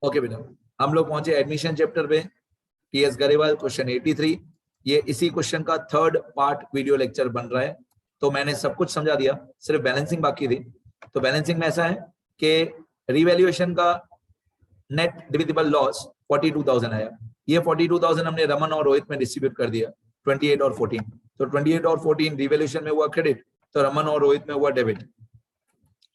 Okay बेटा, हम लोग पहुंचे एडमिशन चैप्टर पे, टीएस गरेवाल क्वेश्चन 83। ये इसी क्वेश्चन का थर्ड पार्ट वीडियो लेक्चर बन रहा है। तो मैंने सब कुछ समझा दिया, सिर्फ बैलेंसिंग बाकी थी। तो बैलेंसिंग में ऐसा है कि रिवैल्यूएशन का नेट डिविजिबल लॉस 42,000 आया। ये 42,000 हमने रमन और रोहित में डिस्ट्रीब्यूट कर दिया, 28 और 14। तो 28 और 14 रिवैल्यूएशन में हुआ क्रेडिट, तो रमन और रोहित में हुआ डेबिट।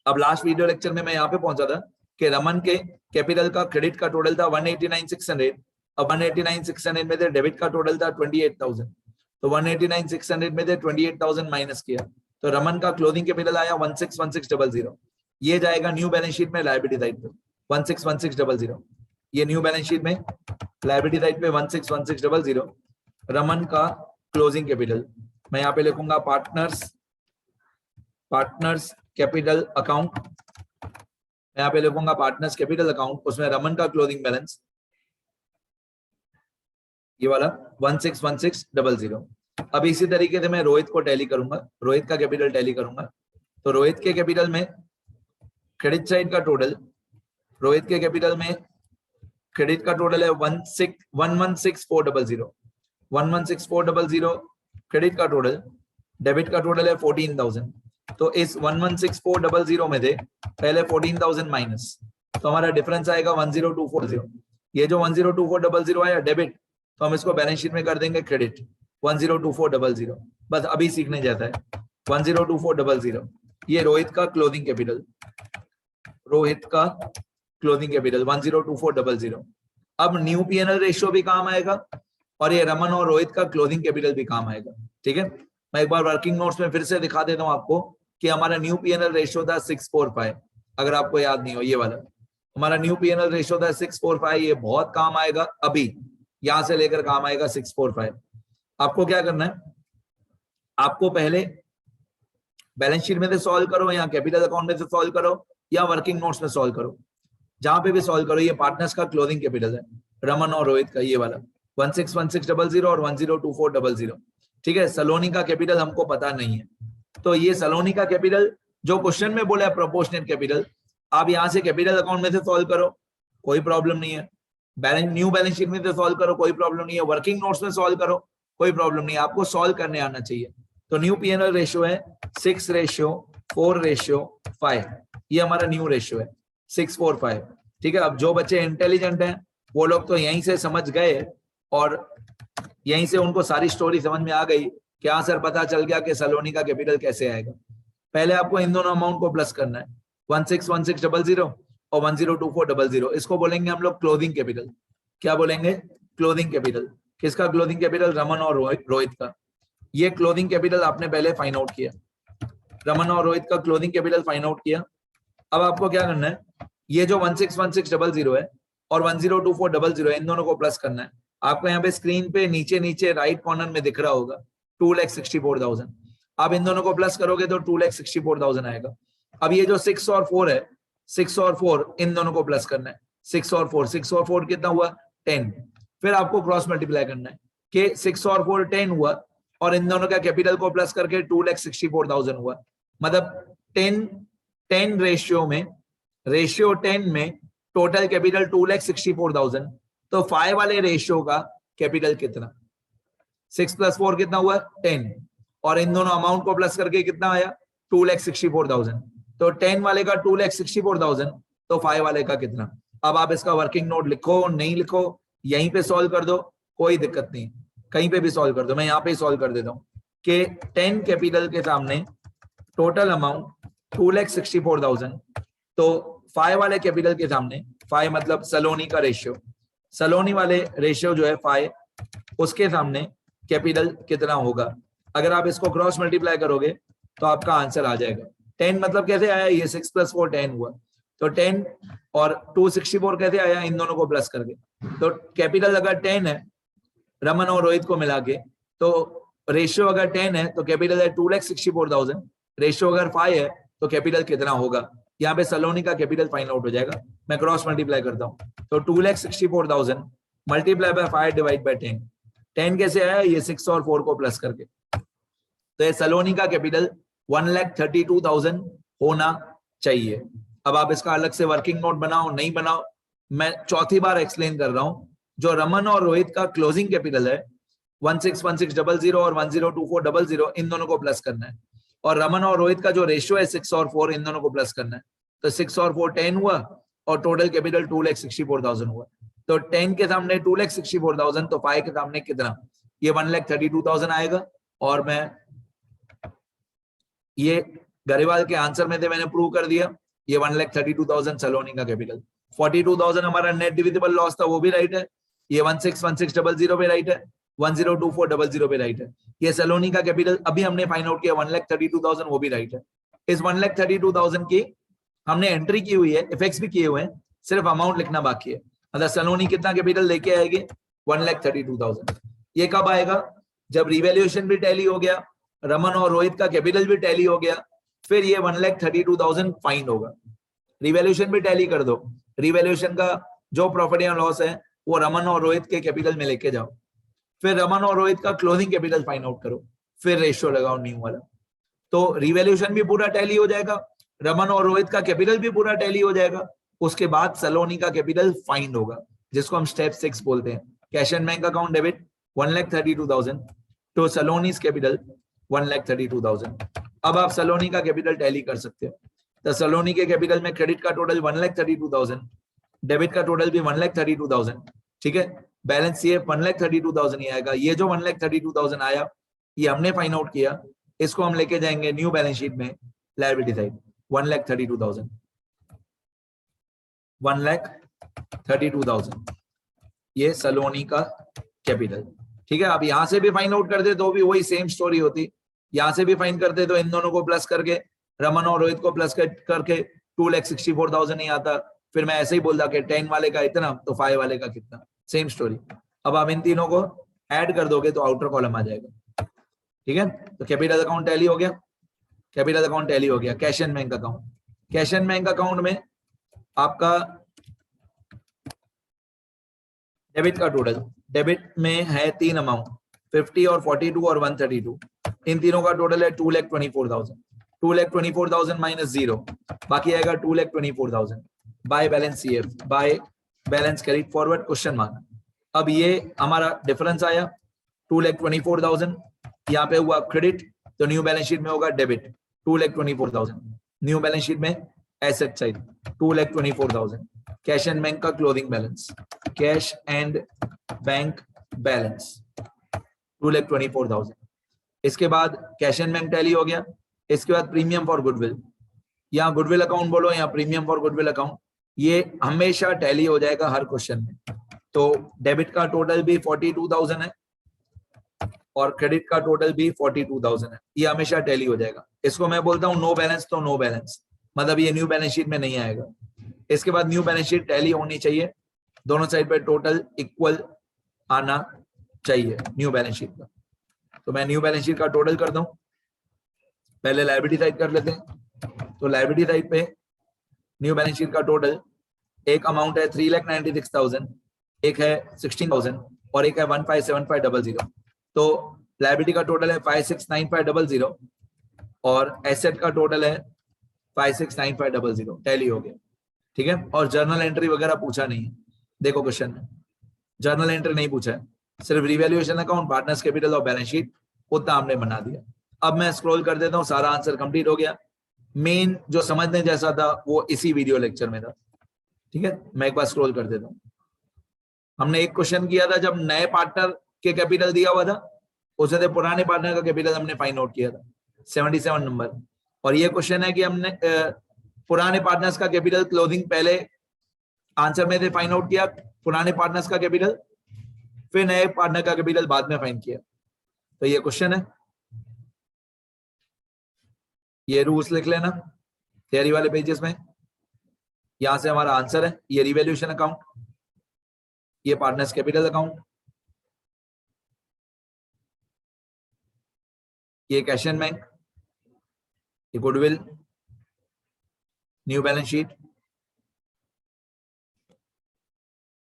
अब लास्ट वीडियो लेक्चर में मैं यहाँ पे पहुंचा था कि रमन के कैपिटल का क्रेडिट का टोटल था 189,600। अब 189,600 में से डेबिट का टोटल था 28,000। तो 189,600 में से 28,000 माइनस किया, तो रमन का क्लोजिंग कैपिटल आया 161600। ये जाएगा न्यू बैलेंस शीट में लायबिलिटी साइड पे 161600। ये न्यू बैलेंस शीट में लायबिलिटी साइड पे 161600 रमन का क्लोजिंग कैपिटल। मैं यहाँ पे लिखूंगा पार्टनर्स कैपिटल अकाउंट। यहाँ पे लिखूंगा पार्टनर्स कैपिटल अकाउंट, उसमें रमन का क्लोजिंग बैलेंस ये वाला 161600। अब इसी तरीके से मैं रोहित को टैली करूंगा, रोहित का कैपिटल टैली करूंगा। तो रोहित के कैपिटल में क्रेडिट साइड का टोटल, रोहित के कैपिटल में क्रेडिट का टोटल है 116400। 116400 क्रेडिट का टोटल, डेबिट का टोटल है 14,000। तो इस 116400 में से पहले 14,000 माइनस, तो हमारा डिफरेंस आएगा 10240। ये जो 1024000 आया डेबिट, तो हम इसको बैलेंस शीट में कर देंगे क्रेडिट 1024000। बस अभी सीखने जाता है 1024000। ये रोहित का क्लोजिंग कैपिटल, रोहित का क्लोजिंग कैपिटल 1024000। अब न्यू पीएनएल रेशियो भी काम आएगा और ये रमन और रोहित का क्लोजिंग कैपिटल भी काम आएगा। ठीक है, मैं एक बार वर्किंग नोट्स में फिर से दिखा देता हूं आपको कि हमारा न्यू पीएनएल रेशियो था 645। अगर आपको याद नहीं हो, ये वाला हमारा न्यू पीएनएल रेशियो था 645। ये बहुत काम आएगा, अभी यहां से लेकर काम आएगा 645। आपको क्या करना है, आपको पहले बैलेंस शीट में से सॉल्व करो, या कैपिटल अकाउंट में से सॉल्व करो, या वर्किंग नोट्स में सॉल्व करो, जहां पे भी सॉल्व करो। ये पार्टनर्स का क्लोजिंग कैपिटल है रमन और रोहित का, ये वाला 161600 और 102400। ठीक है, सलोनी का कैपिटल हमको पता नहीं है, तो ये सलोनी का कैपिटल जो क्वेश्चन में बोला है प्रोपोर्शनल कैपिटल, आप यहां से कैपिटल अकाउंट में से सॉल्व करो, कोई प्रॉब्लम नहीं है। न्यू बैलेंस शीट में से सॉल्व करो, कोई प्रॉब्लम नहीं है। वर्किंग नोट्स में सॉल्व करो, कोई प्रॉब्लम नहीं है। आपको सॉल्व करने आना चाहिए। तो न्यू पीएनएल रेशियो है 6:4:5। ये हमारा न्यू रेशियो है 6:4:5। ठीक है, अब जो बच्चे इंटेलिजेंट हैं वो लोग तो यहीं से समझ गए और यहीं से उनको सारी स्टोरी समझ में आ गई कि हाँ सर पता चल गया कि सलोनी का कैपिटल कैसे आएगा। पहले आपको इन दोनों अमाउंट को प्लस करना है, 161600 और 102400। इसको बोलेंगे हम लोग क्लोजिंग कैपिटल। क्या बोलेंगे? Closing capital. किसका क्लोजिंग कैपिटल? रमन और रोहित का। ये क्लोजिंग कैपिटल आपने पहले फाइंड आउट किया, रमन और रोहित का क्लोजिंग कैपिटल फाइंड आउट किया। अब आपको क्या करना है, ये जो 161600 है और 102400 है, इन दोनों को प्लस करना है। आपको यहाँ पे स्क्रीन पे नीचे नीचे राइट कॉर्नर में दिख रहा होगा 2,64,000। आप इन दोनों को प्लस करोगे तो 2,64,000 आएगा। अब ये जो 6 और 4 है, 6 और 4 इन दोनों को प्लस करना है। 6 और 4 कितना हुआ? 10। फिर आपको क्रॉस मल्टीप्लाई करना है कि 6 और 4 10 हुआ और इन दोनों का कैपिटल को प्लस करके 2,64,000 हुआ। मतलब 10 रेशियो 10 में टोटल कैपिटल 2,64,000। तो 5 वाले रेशियो का कैपिटल कितना? 6 + 4 कितना हुआ? 10। और इन दोनों अमाउंट को प्लस करके कितना आया? 2,64,000। तो 10 वाले का 2,64,000, तो 5 वाले का कितना? अब आप इसका वर्किंग नोट लिखो, नहीं लिखो, यहीं पे सॉल्व कर दो, कोई दिक्कत नहीं, कहीं पे भी सॉल्व कर दो। मैं यहाँ पे सॉल्व कर देता हूँ कि 10 कैपिटल के सामने टोटल अमाउंट 2,64,000, तो 5 वाले कैपिटल के सामने, 5 मतलब सलोनी का रेशियो, सलोनी वाले रेशियो जो है 5, उसके सामने कैपिटल कितना होगा? अगर आप इसको क्रॉस मल्टीप्लाई करोगे तो आपका आंसर आ जाएगा। 10 मतलब कैसे आया? ये 6 + 4 10 हुआ, तो 10 और 264 कैसे आया? इन दोनों को प्लस करके। तो कैपिटल अगर 10 है रमन और रोहित को मिला के, तो रेशियो अगर 10 है तो कैपिटल है 2,64,000। रेशियो अगर 5 है तो कैपिटल कितना होगा? यहाँ पे सलोनी का कैपिटल फाइंड आउट हो जाएगा। मैं क्रॉस मल्टीप्लाई करता हूँ, तो 2,64,000 मल्टीप्लाई बाय 5 डिवाइड बाय 10। 10 कैसे आया? ये 6 और 4 को प्लस करके। तो ये सलोनी का कैपिटल 1,32,000 होना चाहिए। अब आप इसका अलग से वर्किंग नोट बनाओ, नहीं बनाओ, मैं चौथी बार एक्सप्लेन कर रहा हूं, जो रमन और रोहित का क्लोजिंग कैपिटल है 161600 और 102400, इन दोनों को प्लस करना है। और रमन और रोहित का जो रेशियो है 6 और 4, इन दोनों को प्लस करना है। तो 6 और 4 10 हुआ और टोटल कैपिटल 2,64,000 हुआ। तो 10 के सामने 2,64,000, तो 5 के सामने कितना, ये 1,32,000 आएगा। और मैं ये गरेवाल के आंसर में थे, मैंने प्रूव कर दिया, ये 1,32,000 सलोनी का कैपिटल। 42,000 हमारा नेट डिविजिबल लॉस था, वो भी राइट है। ये 161600 पे राइट है, 102400 पे राइट है। ये सलोनी का कैपिटल अभी हमने फाइंड आउट किया 1,32,000, वो भी राइट है। इस 1,32,000 की हमने एंट्री की हुई है, इफेक्ट्स भी किए हुए हैं, सिर्फ अमाउंट लिखना बाकी है। मतलब सलोनी कितना कैपिटल लेके आएगी, 1,32,000। ये कब आएगा, जब रिवैल्यूएशन भी टैली हो गया, रमन और रोहित का कैपिटल भी टैली हो गया, फिर ये 1,32,000 फाइंड होगा। रिवैल्यूएशन भी टैली कर दो, रिवैल्यूएशन का जो प्रॉफिट या लॉस है वो रमन और रोहित के कैपिटल में लेके जाओ, फिर रमन और रोहित का क्लोजिंग कैपिटल फाइंड आउट करो, फिर रेशियो लगाओ न्यू वाला। तो रिवैल्यूएशन भी पूरा टैली हो जाएगा, रमन और रोहित का कैपिटल भी पूरा टैली हो जाएगा, उसके बाद सलोनी का कैपिटल फाइंड होगा, जिसको हम स्टेप 6 बोलते हैं। Cash and bank account debit 1,32,000 to Saloni's capital 1,32,000। अब आप सलोनी का कैपिटल टैली कर सकते हो। तो सलोनी के कैपिटल में क्रेडिट का टोटल 1,32,000, डेबिट का टोटल भी 1,32,000, ठीक है। बैलेंस ये 1,32,000 ही आएगा। ये जो 1,32,000 आया, ये हमने फाइंड आउट किया, इसको हम लेके जाएंगे न्यू बैलेंस शीट में, लायबिलिटी साइड 1,32,000, 1,32,000, ये सलोनी का कैपिटल, ठीक है। अब यहां से भी फाइंड आउट करते तो भी वही सेम स्टोरी होती, यहां से भी फाइंड करते तो इन दोनों को प्लस करके, रमन और रोहित को प्लस करके 2,64,000 ही आता, फिर मैं ऐसे ही बोलता कि 10 वाले का इतना तो 5 वाले का कितना, सेम स्टोरी। अब आप इन तीनों को ऐड कर दोगे तो आउटर कॉलम आ जाएगा, ठीक है। तो कैपिटल अकाउंट टैली हो गया, कैपिटल अकाउंट टैली हो गया। Cash and bank account, cash and bank account में आपका डेबिट का टोटल, डेबिट में है 3 अमाउंट, 50 और 42 और 132, इन तीनों का टोटल है 2,24,000। 2,24,000 माइनस 0, बाकी आएगा 2,24,000 by balance CF, by balance carried forward question mark. अब ये हमारा डिफरेंस आया 2,24,000, यहाँ पे हुआ क्रेडिट, तो न्यू बैलेंस शीट में होगा डेबिट 2,24,000, न्यू बैलेंस शीट में asset side 2,24,000। Cash and bank का closing balance, cash and bank balance 2,24,000। इसके बाद कैश एंड बैंक टैली हो गया। इसके बाद प्रीमियम फॉर गुडविल, यहाँ गुडविल अकाउंट बोलो या प्रीमियम फॉर गुडविल अकाउंट, ये हमेशा टैली हो जाएगा हर क्वेश्चन में। तो डेबिट का टोटल भी 42,000 है और क्रेडिट का टोटल भी 42,000 है, ये हमेशा टैली हो जाएगा। इसको मैं बोलता हूँ नो बैलेंस, तो नो बैलेंस मतलब ये न्यू बैलेंस शीट में नहीं आएगा। इसके बाद न्यू बैलेंस शीट टैली होनी चाहिए, दोनों साइड पे टोटल इक्वल आना चाहिए न्यू बैलेंस शीट का। तो मैं न्यू बैलेंस शीट का टोटल करता हूं, पहले लायबिलिटी साइड कर लेते हैं। तो लायबिलिटी साइड पे न्यू बैलेंस शीट का टोटल, एक अमाउंट है 3,96,000, एक है 16,000 और एक है 157500। तो लायबिलिटी का टोटल है 569500 और एसेट का टोटल है 569500, टैली हो गया, ठीक है। और जर्नल एंट्री वगैरह पूछा नहीं है, देखो क्वेश्चन में जर्नल एंट्री नहीं पूछा है, सिर्फ रिवैल्यूएशन अकाउंट, पार्टनर्स कैपिटल और बैलेंस शीट उतना हमने बना दिया। अब मैं स्क्रॉल कर देता हूँ, सारा आंसर कंप्लीट हो गया। मेन जो समझने जैसा था वो इसी वीडियो लेक्चर में था, ठीक है। मैं एक बार स्क्रॉल कर देता हूँ। हमने एक क्वेश्चन किया था जब नए पार्टनर के कैपिटल दिया हुआ था, उससे पुराने पार्टनर का कैपिटल हमने फाइंड आउट किया था, 77 नंबर। और ये क्वेश्चन है कि हमने पुराने पार्टनर्स का कैपिटल क्लोजिंग पहले आंसर में से फाइंड आउट किया, पुराने पार्टनर्स का कैपिटल, फिर नए पार्टनर का कैपिटल बाद में फाइंड किया। तो ये क्वेश्चन है, ये रूल्स लिख लेना थियरी वाले पेजेस में। यहां से हमारा आंसर है, ये रिवैल्यूएशन अकाउंट, ये पार्टनर्स कैपिटल अकाउंट, ये कैश एंड बैंक, ये गुडविल, न्यू बैलेंस शीट,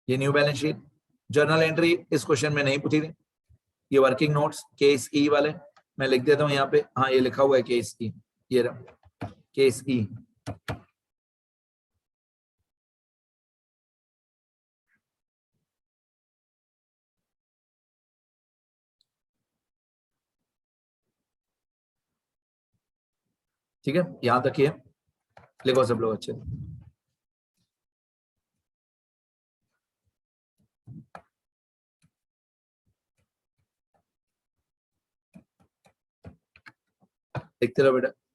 ये new balance sheet. Journal entry इस क्वेश्चन में नहीं पूछी थी, ये वर्किंग नोट्स केस ई वाले मैं लिख देता हूं यहाँ पे, हाँ ये लिखा हुआ है केस ई, ये रहा केस ई। ठीक है, यहां तक ही है, लिखो सब लोग अच्छे से। देखते रहो बेटा।